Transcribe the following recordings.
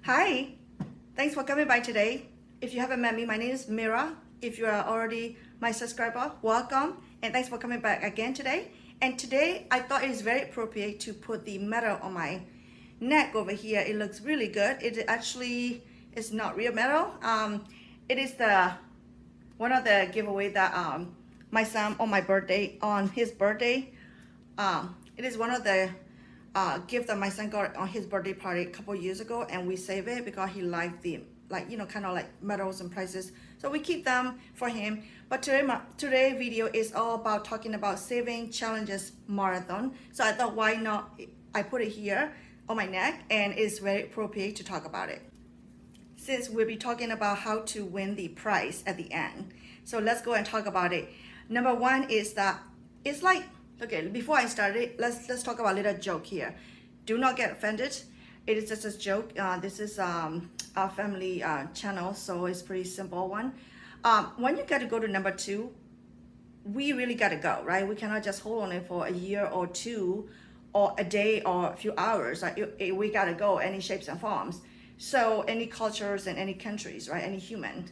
Hi, thanks for coming by today. If you haven't met me, my name is Mira. If you are already my subscriber, welcome and thanks for coming back again today. And today I thought it is very appropriate to put the metal on my neck over here. It looks really good. It actually is not real metal. It is the one of the giveaway that my son on his birthday. It is one of the gift that my son got on his birthday party a couple years ago, and we save it because he liked the kind of like metals and prices, so we keep them for him. But today video is all about talking about saving challenges marathon, so I thought why not I put it here on my neck, and it's very appropriate to talk about it since we'll be talking about how to win the prize at the end. So let's go and talk about it. Number one is that it's like, okay, before I start it, let's talk about a little joke here. Do not get offended. It is just a joke. This is our family channel, so it's pretty simple one. When you got to go to number two, we really got to go, right? We cannot just hold on it for a year or two or a day or a few hours. We got to go any shapes and forms. So any cultures and any countries, right? Any human,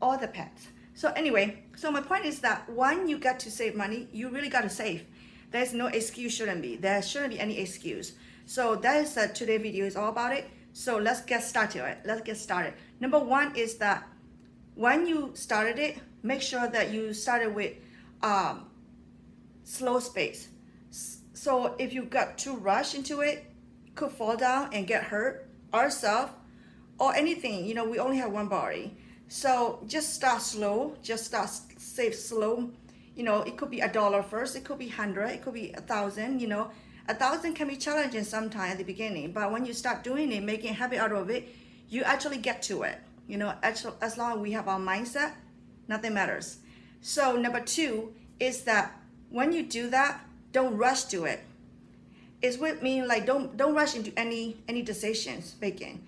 all the pets. So anyway, so my point is that when you got to save money, you really got to save. There's no excuse, shouldn't be. There shouldn't be any excuse. So that is today's video is all about it. So let's get started. Let's get started. Number one is that when you started it, make sure that you started with slow space. So if you got too rush into it, could fall down and get hurt ourselves or anything. You know, we only have one body. So just start slow, just start save slow. You know, it could be $1 first, it could be 100, it could be 1,000. You know, 1,000 can be challenging sometimes at the beginning, but when you start doing it, making a habit out of it, you actually get to it. You know, actually, as long as we have our mindset, nothing matters. So number two is that when you do that, don't rush to it. It's with me, like don't rush into any decisions making.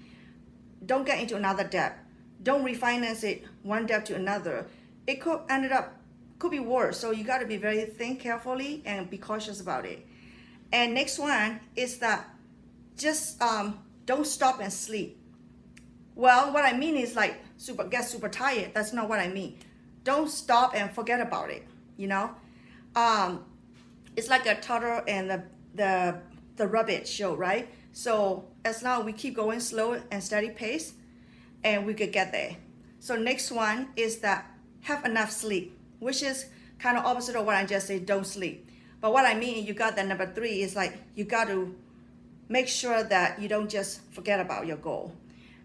Don't get into another debt. Don't refinance it one debt to another. It could be worse. So you got to be very think carefully and be cautious about it. And next one is that just don't stop and sleep. Well, what I mean is like get super tired. That's not what I mean. Don't stop and forget about it. You know, it's like a turtle and the rabbit show, right? So as long as we keep going slow and steady pace, and we could get there. So next one is that have enough sleep, which is kind of opposite of what I just said, don't sleep. But what I mean, you got that number three is like, you got to make sure that you don't just forget about your goal.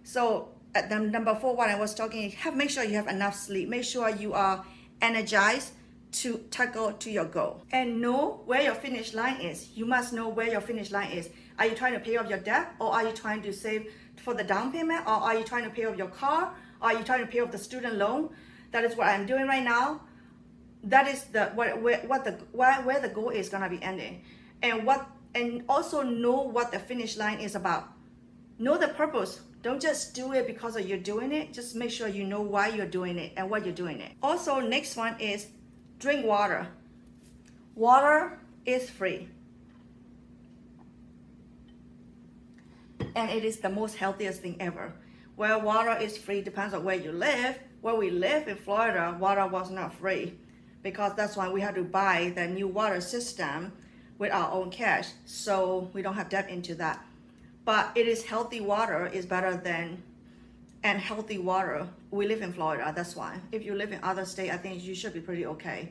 So at the number four, what I was talking, make sure you have enough sleep. Make sure you are energized to tackle to your goal and know where your finish line is. You must know where your finish line is. Are you trying to pay off your debt, or are you trying to save for the down payment, or are you trying to pay off your car, or are you trying to pay off the student loan? That is what I'm doing right now. That is where the goal is gonna be ending, and also know what the finish line is about. Know the purpose. Don't just do it because you're doing it. Just make sure you know why you're doing it and what you're doing it. Also, next one is drink water. Water is free. And it is the most healthiest thing ever. Well, water is free, depends on where you live. Where we live in Florida, water was not free because that's why we had to buy the new water system with our own cash. So we don't have debt into that. But it is healthy water is better than healthy water. We live in Florida, that's why. If you live in other states, I think you should be pretty okay.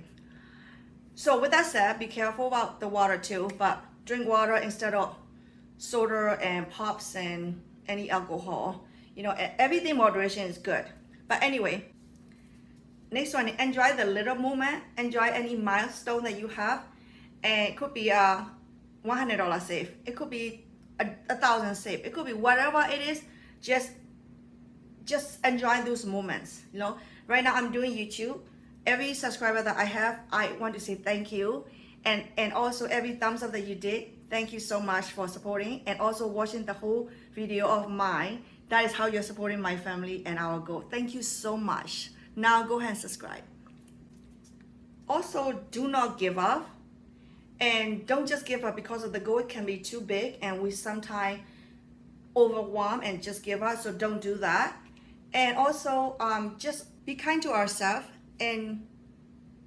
So with that said, be careful about the water too, but drink water instead of soda and pops and any alcohol. You know, everything moderation is good. But anyway, next one, enjoy the little moment. Enjoy any milestone that you have. And it could be a $100 save. It could be a $1,000 save. It could be whatever it is. Just enjoy those moments. You know, right now I'm doing YouTube. Every subscriber that I have, I want to say thank you. And also every thumbs up that you did, thank you so much for supporting and also watching the whole video of mine. That is how you're supporting my family and our goal. Thank you so much. Now go ahead and subscribe. Also, do not give up. And don't just give up because of the goal can be too big, and we sometimes overwhelm and just give up. So don't do that. And also just be kind to ourselves and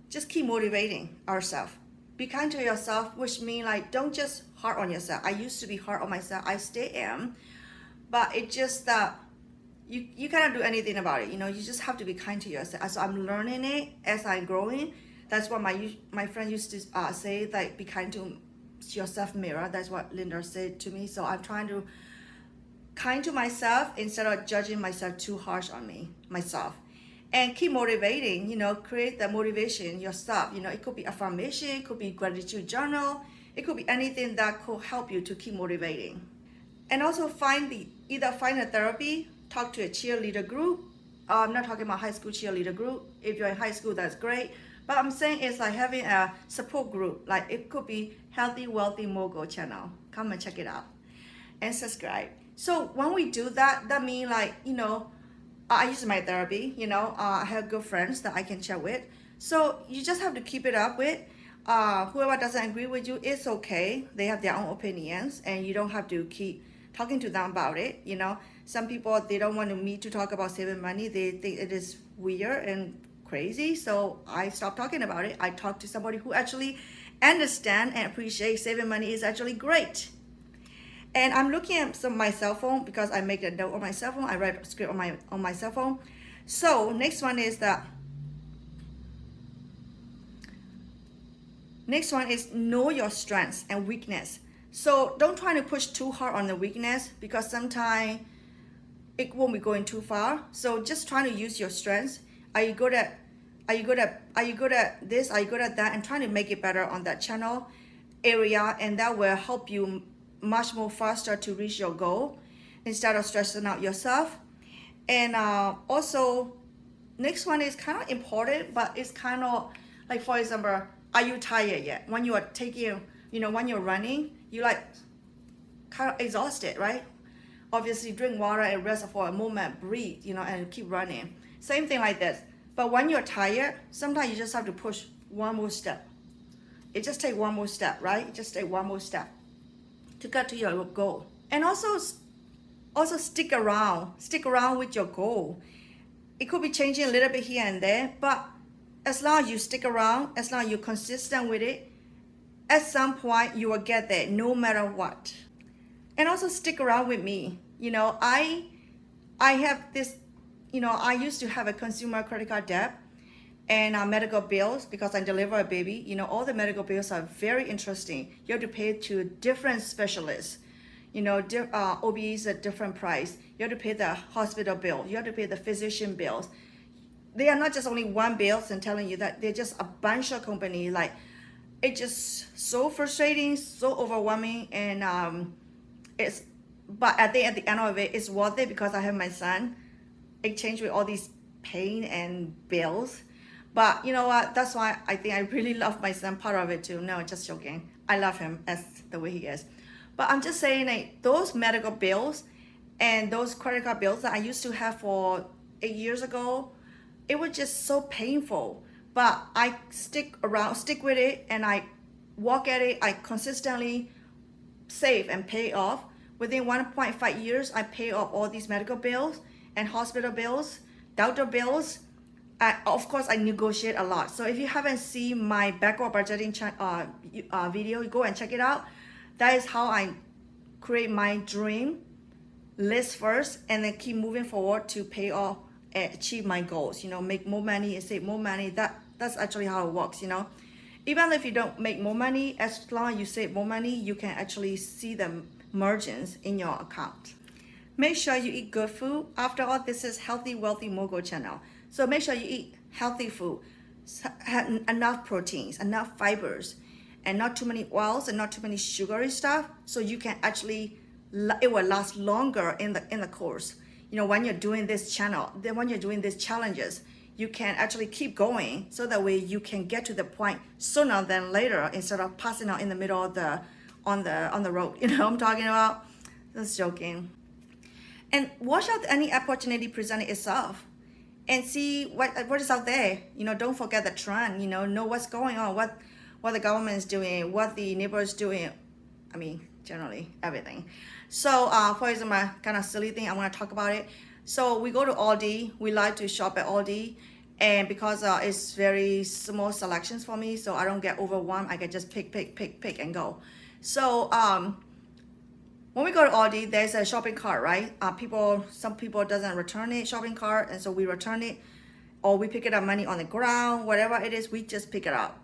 just keep motivating ourselves. Be kind to yourself, which means like don't just hard on yourself. I used to be hard on myself. I still am, but it just that you cannot do anything about it. You know, you just have to be kind to yourself. So I'm learning it as I'm growing. That's what my friend used to say, like be kind to yourself mirror. That's what Linda said to me. So I'm trying to kind to myself instead of judging myself too harsh on myself. And keep motivating, you know, create the motivation yourself. You know, it could be affirmation, it could be gratitude journal, it could be anything that could help you to keep motivating. And also either find a therapy, talk to a cheerleader group. I'm not talking about high school cheerleader group. If you're in high school, that's great. But I'm saying it's like having a support group. Like it could be Healthy Wealthy Mogul channel. Come and check it out and subscribe. So when we do that, that means like, you know, I use my therapy, you know, I have good friends that I can chat with. So you just have to keep it up with. Whoever doesn't agree with you, it's okay. They have their own opinions and you don't have to keep talking to them about it. You know, some people, they don't want me to talk about saving money. They think it is weird and crazy. So I stopped talking about it. I talk to somebody who actually understand and appreciate saving money is actually great. And I'm looking at my cell phone because I make a note on my cell phone. I write a script on my cell phone. So next one is know your strengths and weakness. So don't try to push too hard on the weakness because sometimes it won't be going too far. So just trying to use your strengths. Are you good at this? Are you good at that? And trying to make it better on that channel area, and that will help you much more faster to reach your goal instead of stressing out yourself. And also next one is kind of important, but it's kind of like, for example, are you tired yet? When you are taking, you know, when you're running, you like kind of exhausted, right? Obviously drink water and rest for a moment, breathe, you know, and keep running. Same thing like this. But when you're tired, sometimes you just have to push one more step. It just take one more step, right? Just take one more step to get to your goal. And also stick around with your goal. It could be changing a little bit here and there, but as long as you stick around, as long as you're consistent with it, at some point you will get there no matter what. And also stick around with me. You know, I have this, you know, I used to have a consumer credit card debt and medical bills because I deliver a baby. You know, all the medical bills are very interesting. You have to pay to different specialists. You know, OB is a different price. You have to pay the hospital bill. You have to pay the physician bills. They are not just only one bill and telling you that, they're just a bunch of companies. Like, it's just so frustrating, so overwhelming, and but at the end of it, it's worth it because I have my son exchange with all these pain and bills. But you know what? That's why I think I really love my son, part of it too. No, just joking. I love him as the way he is. But I'm just saying, like, those medical bills and those credit card bills that I used to have for 8 years ago, it was just so painful. But I stick with it, and I work at it. I consistently save and pay off. Within 1.5 years, I pay off all these medical bills and hospital bills, doctor bills. Of course, I negotiate a lot. So if you haven't seen my backward budgeting video, go and check it out. That is how I create my dream list first, and then keep moving forward to pay off and achieve my goals. You know, make more money and save more money. That's actually how it works. You know, even if you don't make more money, as long as you save more money, you can actually see the margins in your account. Make sure you eat good food. After all, this is Healthy Wealthy Mogul channel. So make sure you eat healthy food, enough proteins, enough fibers, and not too many oils and not too many sugary stuff. So you can actually, it will last longer in the course. You know, when you're doing this channel, then when you're doing these challenges, you can actually keep going. So that way you can get to the point sooner than later instead of passing out in the middle of on the road. You know what I'm talking about? Just joking. And watch out any opportunity presented itself and see what is out there. You know, don't forget the trend. You know what's going on, what the government is doing, what the neighbor is doing. I mean, generally everything. So for example, kind of silly thing, I want to talk about it. So we go to Aldi. We like to shop at Aldi, and because it's very small selections for me, so I don't get overwhelmed. I can just pick and go. So when we go to Aldi, there's a shopping cart, right? Some people doesn't return it, shopping cart, and so we return it, or we pick it up money on the ground, whatever it is, we just pick it up.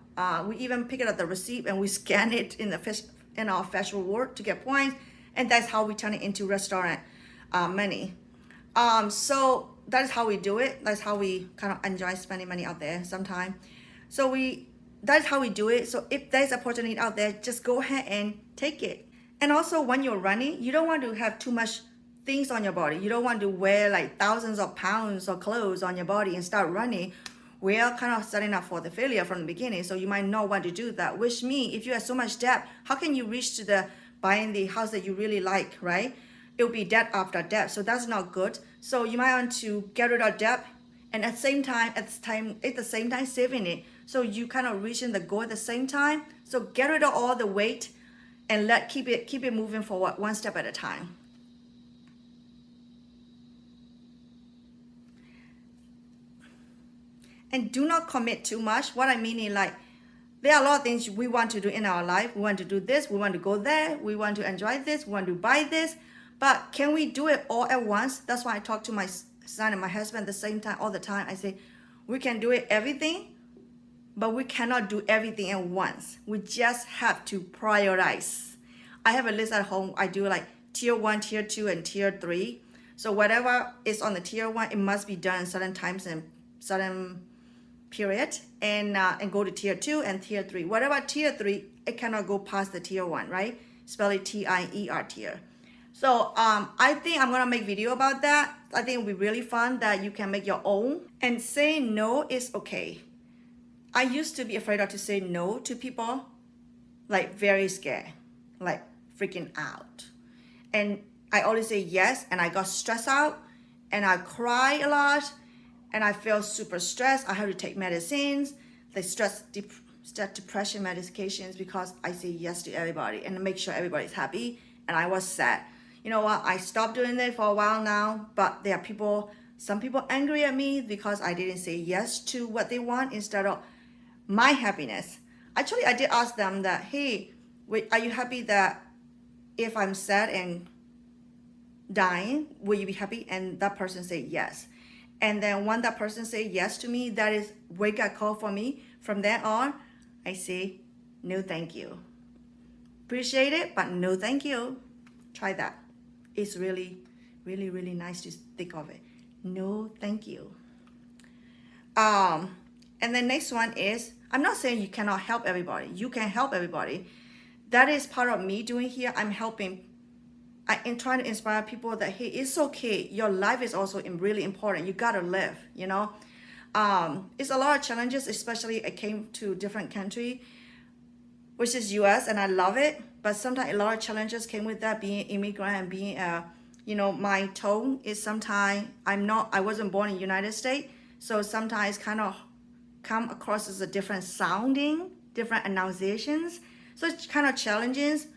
We even pick it up the receipt and we scan it in our fast reward to get points, and that's how we turn it into restaurant money. So that is how we do it. That's how we kind of enjoy spending money out there sometimes. So that's how we do it. So if there's opportunity out there, just go ahead and take it. And also when you're running, you don't want to have too much things on your body. You don't want to wear like thousands of pounds of clothes on your body and start running. We are kind of setting up for the failure from the beginning. So you might not want to do that. Which means if you have so much debt, how can you reach to buying the house that you really like, right? It will be debt after debt. So that's not good. So you might want to get rid of debt and at the same time saving it. So you kind of reaching the goal at the same time. So get rid of all the weight and keep it moving forward one step at a time. And do not commit too much. What I mean is like, there are a lot of things we want to do in our life. We want to do this, we want to go there, we want to enjoy this, we want to buy this. But can we do it all at once? That's why I talk to my son and my husband at the same time, all the time. I say, we can do everything, but we cannot do everything at once. We just have to prioritize. I have a list at home. I do like tier 1, tier 2, and tier 3. So whatever is on the tier 1, it must be done certain times and certain period, and go to tier 2 and tier 3. Whatever tier 3, it cannot go past the tier 1, right? Spell it TIER, tier. So I think I'm gonna make video about that. I think it will be really fun that you can make your own. And saying no is okay. I used to be afraid of to say no to people, like very scared, like freaking out. And I always say yes, and I got stressed out, and I cry a lot, and I feel super stressed. I have to take medicines, like depression medications, because I say yes to everybody and make sure everybody's happy. And I was sad. You know what? I stopped doing that for a while now, but there are some people angry at me because I didn't say yes to what they want instead of my happiness. Actually, I did ask them that, hey, wait, are you happy that if I'm sad and dying, will you be happy? And that person said yes. And then when that person say yes to me, that is wake-up call for me. From then on, I say, no thank you. Appreciate it, but no thank you. Try that. It's really, really, really nice to think of it. No thank you. And the next one is, I'm not saying you cannot help everybody. You can help everybody. That is part of me doing here. I'm helping. I am trying to inspire people that, hey, it's okay. Your life is also really important. You gotta live, you know. It's a lot of challenges, especially I came to different country, which is US, and I love it. But sometimes a lot of challenges came with that, being immigrant and being, you know, my tone is sometimes, I wasn't born in the United States. So sometimes kind of come across as a different sounding, different enunciations. So it's kind of challenges.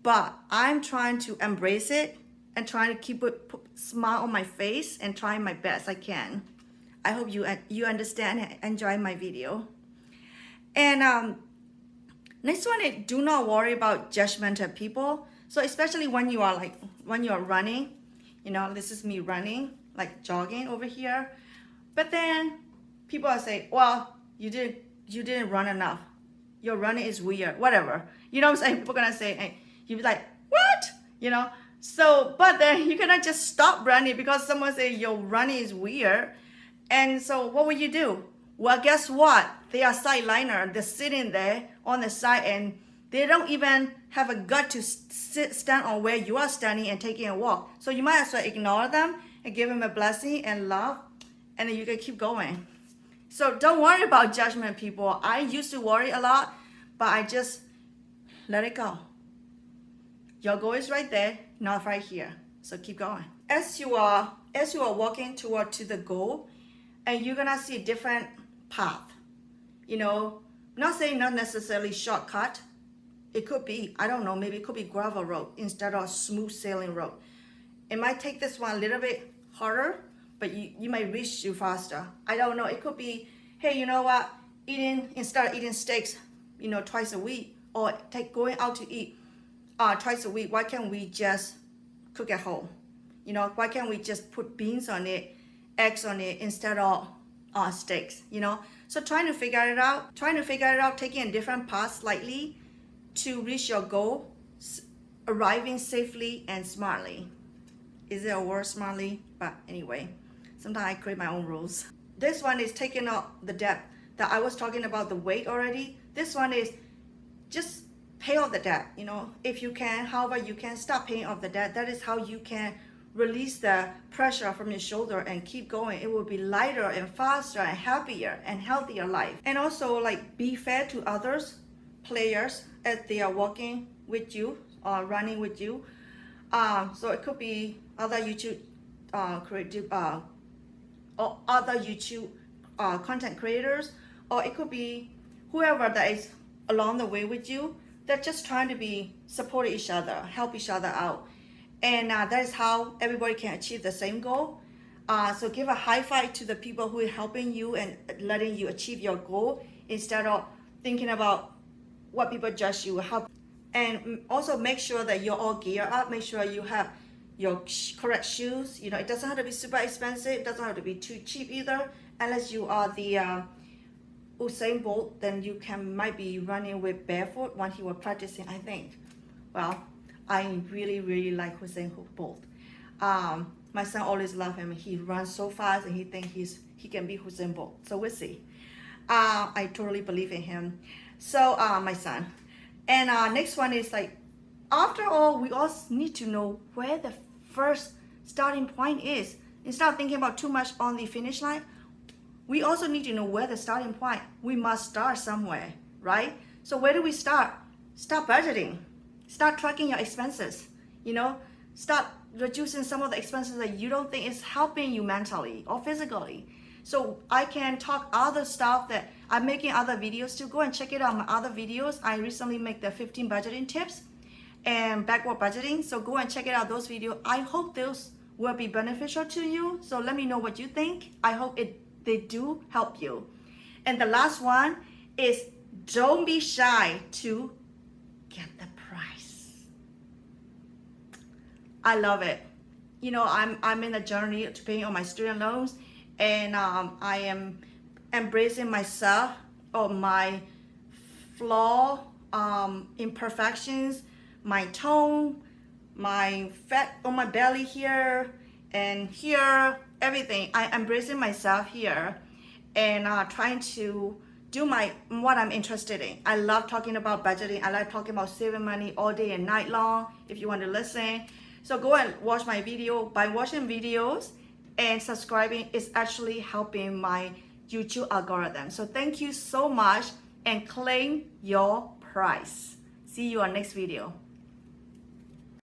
But I'm trying to embrace it and trying to keep a smile on my face and trying my best I can. I hope you understand and enjoy my video. And next one is, do not worry about judgmental people. So especially when you are running, you know, this is me running, like jogging over here. But then people are saying, well, you didn't run enough. Your running is weird, whatever. You know what I'm saying? People are gonna say, hey, you'd be like, what? You know? So, but then you cannot just stop running because someone say your running is weird. And so what will you do? Well, guess what? They are sideliner. They're sitting there on the side and they don't even have a gut to stand on where you are standing and taking a walk. So you might as well ignore them and give them a blessing and love, and then you can keep going. So don't worry about judgment, people. I used to worry a lot, but I just let it go. Your goal is right there, not right here. So keep going. As you are walking toward to the goal, and you're gonna see a different path. You know, not saying not necessarily shortcut. It could be, I don't know, maybe it could be gravel road instead of smooth sailing road. It might take this one a little bit harder, but you might reach you faster. I don't know. It could be, hey, you know what? Instead of eating steaks, twice a week, or going out to eat twice a week, why can't we just cook at home? Why can't we just put beans on it, eggs on it instead of steaks? So trying to figure it out, taking a different path slightly to reach your goal, arriving safely and smartly. Is it a word, smartly? But anyway, sometimes I create my own rules. This one is taking out the debt that I was talking about, the weight already. This one is just pay off the debt. If you can, however you can, stop paying off the debt. That is how you can release the pressure from your shoulder and keep going. It will be lighter and faster and happier and healthier life. And also, like, be fair to others, players, as they are walking with you or running with you. So it could be other YouTube creative or other YouTube content creators, or it could be whoever that is along the way with you. They're just trying to support each other, help each other out. And that is how everybody can achieve the same goal. So give a high five to the people who are helping you and letting you achieve your goal instead of thinking about what people judge you. And also make sure that you're all geared up. Make sure you have your correct shoes. It doesn't have to be super expensive. It doesn't have to be too cheap either. Unless you are the Usain Bolt, then you might be running with barefoot when he was practicing, I think. Well, I really, really like Usain Bolt. My son always loves him. He runs so fast and he thinks he can be Usain Bolt. So we'll see. I totally believe in him. So my son. And next one is like, after all, we all need to know where the first starting point is. Instead of thinking about too much on the finish line, we also need to know where the starting point. We must start somewhere, right? So where do we start? Start budgeting. Start tracking your expenses. Start reducing some of the expenses that you don't think is helping you mentally or physically. So I can talk other stuff that I'm making other videos to. Go and check it out, my other videos. I recently made the 15 budgeting tips and backward budgeting. So go and check it out, those videos. I hope those will be beneficial to you. So let me know what you think. I hope they do help you. And the last one is, don't be shy to get the prize. I love it. I'm in a journey to paying all my student loans, and I am embracing myself or my flaw, imperfections, my tone, my fat on my belly here and here, everything. I embracing myself here and trying to do what I'm interested in. I love talking about budgeting. I like talking about saving money all day and night long, if you want to listen. So go and watch my video. By watching videos and subscribing is actually helping my YouTube algorithm. So thank you so much and claim your prize. See you on next video.